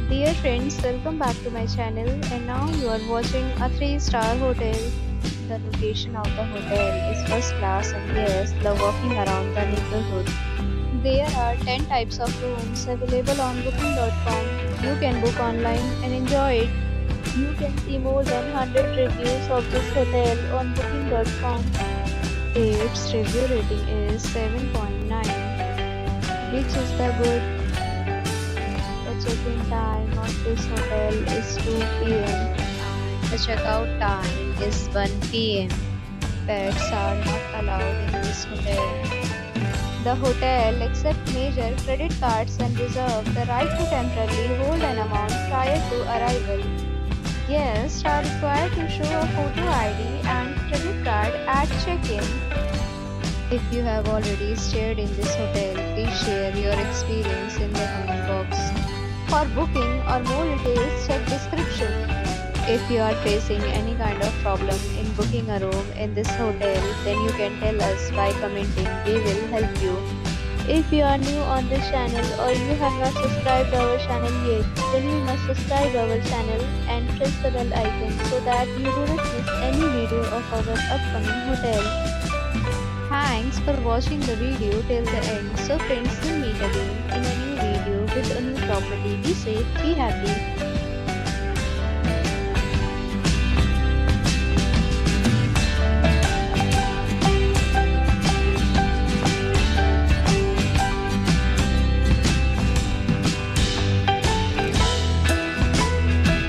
Dear friends, welcome back to my channel, and now you are watching a 3-star hotel. The location of the hotel is first class and guests love walking around the neighborhood. There are 10 types of rooms available on booking.com. You can book online and enjoy it. You can see more than 100 reviews of this hotel on booking.com. Its review rating is 7.9, which is the good. The check-in time of this hotel is 2 p.m. The checkout time is 1 p.m. Pets are not allowed in this hotel. The hotel accepts major credit cards and reserves the right to temporarily hold an amount prior to arrival. Guests are required to show a photo ID and credit card at check-in. If you have already stayed in this hotel, please share your experience in the comment box. For booking or more details, check description. If you are facing any kind of problem in booking a room in this hotel, then you can tell us by commenting. We will help you. If you are new on this channel or you have not subscribed our channel yet, then you must subscribe our channel and press the bell icon so that you do not miss any video of our upcoming hotel. Thanks for watching the video till the end. So friends, we'll meet again in a new video with a new property. Be safe, be happy.